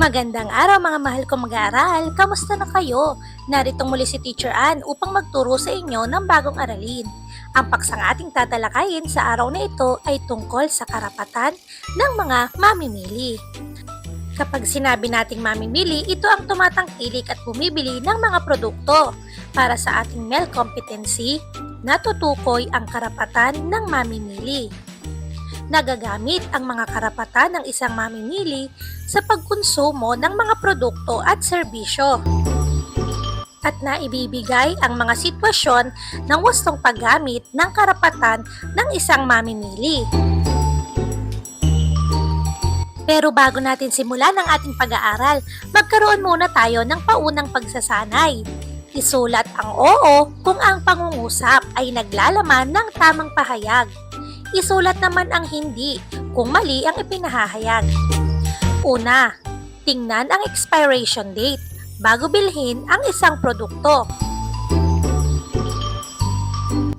Magandang araw mga mahal kong mag-aaral. Kamusta na kayo? Narito muli si Teacher Ann upang magturo sa inyo ng bagong aralin. Ang paksang ating tatalakayin sa araw na ito ay tungkol sa karapatan ng mga mamimili. Kapag sinabi nating mamimili, ito ang tumatangkilik at bumibili ng mga produkto. Para sa ating MEL competency, natutukoy ang karapatan ng mamimili. Nagagamit ang mga karapatan ng isang mamimili sa pagkonsumo ng mga produkto at serbisyo at naibibigay ang mga sitwasyon ng wastong paggamit ng karapatan ng isang mamimili. Pero bago natin simulan ang ating pag-aaral, magkaroon muna tayo ng paunang pagsasanay. Isulat ang oo kung ang pangungusap ay naglalaman ng tamang pahayag. Isulat naman ang hindi kung mali ang ipinahahayag. Una, tingnan ang expiration date bago bilhin ang isang produkto.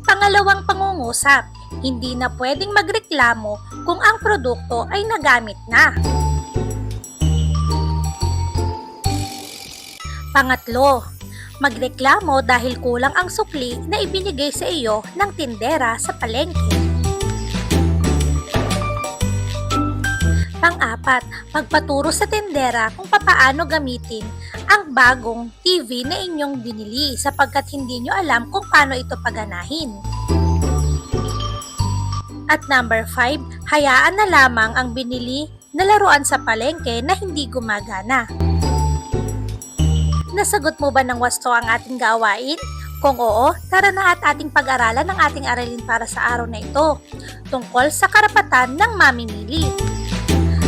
Pangalawang pangungusap, hindi na pwedeng magreklamo kung ang produkto ay nagamit na. Pangatlo, magreklamo dahil kulang ang sukli na ibinigay sa iyo ng tindera sa palengke. Pang-apat, magpaturo sa tendera kung papaano gamitin ang bagong TV na inyong binili sapagkat hindi nyo alam kung paano ito paganahin. At number 5, hayaan na lamang ang binili na laruan sa palengke na hindi gumagana. Nasagot mo ba ng wasto ang ating gawain? Kung oo, tara na at ating pag-aralan ang ating aralin para sa araw na ito tungkol sa karapatan ng mamimili.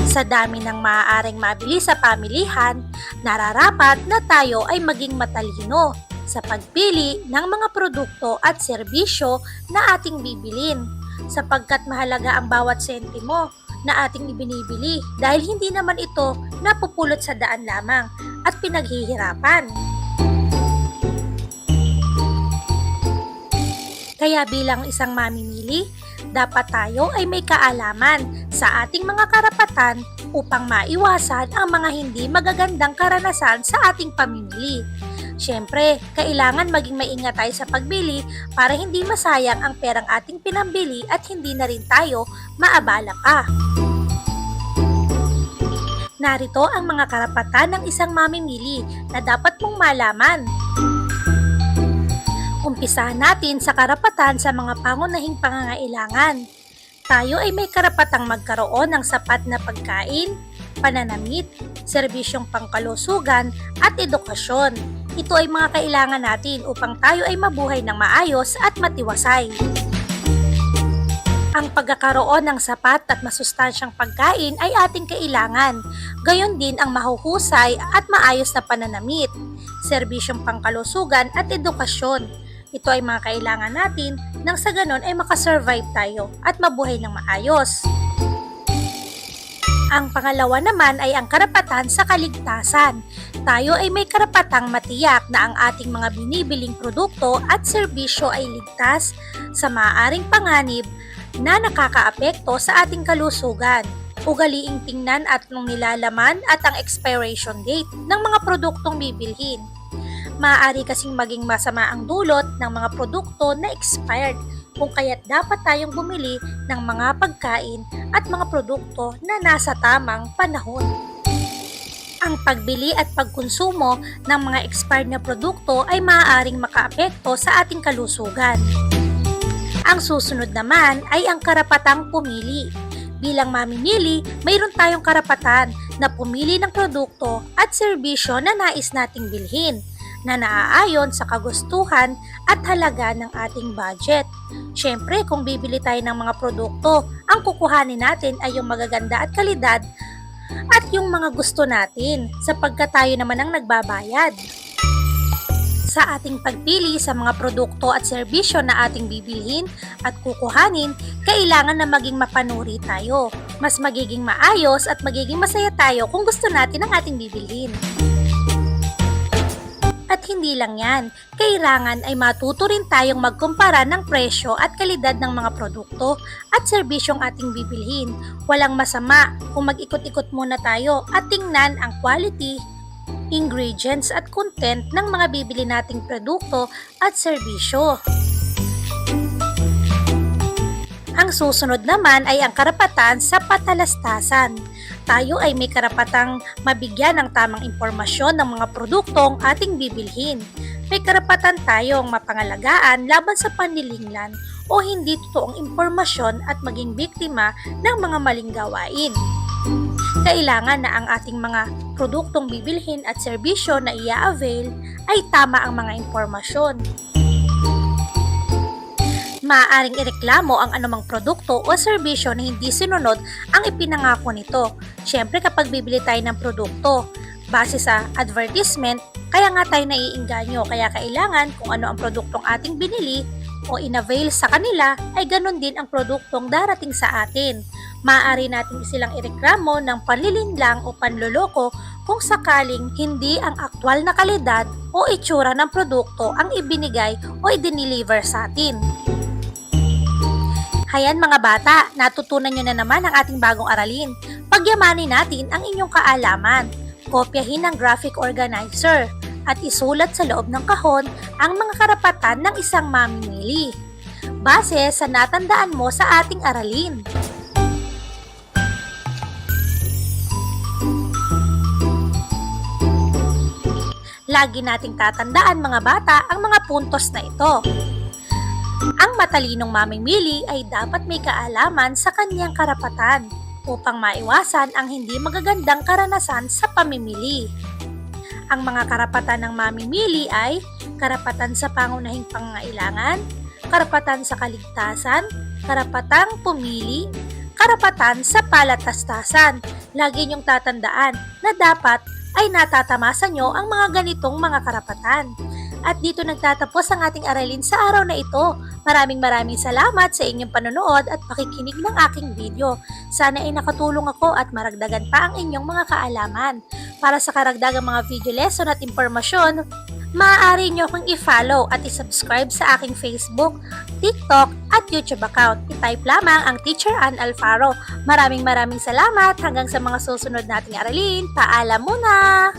Sa dami ng maaaring mabili sa pamilihan, nararapat na tayo ay maging matalino sa pagpili ng mga produkto at serbisyo na ating bibilin sapagkat mahalaga ang bawat sentimo na ating ibinibili dahil hindi naman ito napupulot sa daan lamang at pinaghihirapan. Kaya bilang isang mamimili, dapat tayo ay may kaalaman sa ating mga karapatan upang maiwasan ang mga hindi magagandang karanasan sa ating pamimili. Siyempre, kailangan maging maingat tayo sa pagbili para hindi masayang ang perang ating pinambili at hindi na rin tayo maabala pa. Narito ang mga karapatan ng isang mamimili na dapat mong malaman. Umpisahan natin sa karapatan sa mga pangunahing pangangailangan. Tayo ay may karapatang magkaroon ng sapat na pagkain, pananamit, serbisyong pangkalusugan at edukasyon. Ito ay mga kailangan natin upang tayo ay mabuhay ng maayos at matiwasay. Ang pagkakaroon ng sapat at masustansyang pagkain ay ating kailangan. Gayon din ang mahuhusay at maayos na pananamit, serbisyong pangkalusugan at edukasyon. Ito ay mga kailangan natin nang sa ganon ay makasurvive tayo at mabuhay ng maayos. Ang pangalawa naman ay ang karapatan sa kaligtasan. Tayo ay may karapatang matiyak na ang ating mga binibiling produkto at serbisyo ay ligtas sa maaaring panganib na nakakaapekto sa ating kalusugan. Ugaliing tingnan at nung nilalaman at ang expiration date ng mga produktong bibilhin. Maaari kasing maging masama ang dulot ng mga produkto na expired kung kaya't dapat tayong bumili ng mga pagkain at mga produkto na nasa tamang panahon. Ang pagbili at pagkonsumo ng mga expired na produkto ay maaaring makaapekto sa ating kalusugan. Ang susunod naman ay ang karapatang pumili. Bilang mamimili, mayroon tayong karapatan na pumili ng produkto at serbisyo na nais nating bilhin na naaayon sa kagustuhan at halaga ng ating budget. Siyempre, kung bibili tayo ng mga produkto, ang kukuhanin natin ay yung magaganda at kalidad at yung mga gusto natin sapagkat tayo naman ang nagbabayad. Sa ating pagpili sa mga produkto at serbisyo na ating bibilhin at kukuhanin, kailangan na maging mapanuri tayo. Mas magiging maayos at magiging masaya tayo kung gusto natin ang ating bibilhin. At hindi lang yan, kailangan ay matuto rin tayong magkumpara ng presyo at kalidad ng mga produkto at serbisyong ating bibilhin. Walang masama kung mag-ikot-ikot muna tayo at tingnan ang quality, ingredients at content ng mga bibili nating produkto at serbisyo. Ang susunod naman ay ang karapatan sa patalastasan. Tayo ay may karapatang mabigyan ng tamang impormasyon ng mga produktong ating bibilhin. May karapatan tayong mapangalagaan laban sa panlilinglan o hindi totoong impormasyon at maging biktima ng mga maling gawain. Kailangan na ang ating mga produktong bibilhin at serbisyo na i-avail ay tama ang mga impormasyon. Maaaring ireklamo ang anumang produkto o serbisyo na hindi sinunod ang ipinangako nito. Siyempre kapag bibili tayo ng produkto, base sa advertisement, kaya nga tayo naiinganyo. Kaya kailangan kung ano ang produktong ating binili o inavail sa kanila, ay ganun din ang produktong darating sa atin. Maaari natin silang ireklamo ng panlilinlang o panloloko kung sakaling hindi ang aktwal na kalidad o itsura ng produkto ang ibinigay o i-deliver sa atin. Hayan mga bata, natutunan nyo na naman ang ating bagong aralin. Pagyamanin natin ang inyong kaalaman. Kopyahin ang graphic organizer at isulat sa loob ng kahon ang mga karapatan ng isang mamimili. Base sa natandaan mo sa ating aralin. Lagi nating tatandaan mga bata ang mga puntos na ito. Ang matalinong mamimili ay dapat may kaalaman sa kanyang karapatan upang maiwasan ang hindi magagandang karanasan sa pamimili. Ang mga karapatan ng mamimili ay karapatan sa pangunahing pangangailangan, karapatan sa kaligtasan, karapatang pumili, karapatan sa palatastasan. Lagi niyong tatandaan na dapat ay natatamasan nyo ang mga ganitong mga karapatan. At dito nagtatapos ang ating aralin sa araw na ito. Maraming salamat sa inyong panonood at pakikinig ng aking video. Sana ay nakatulong ako at maragdagan pa ang inyong mga kaalaman. Para sa karagdagang mga video lesson at impormasyon, maaari nyo akong i-follow at i-subscribe sa aking Facebook, TikTok at YouTube account. I-type lamang ang Teacher Ann Alfaro. Maraming salamat hanggang sa mga susunod nating aralin. Paalam muna!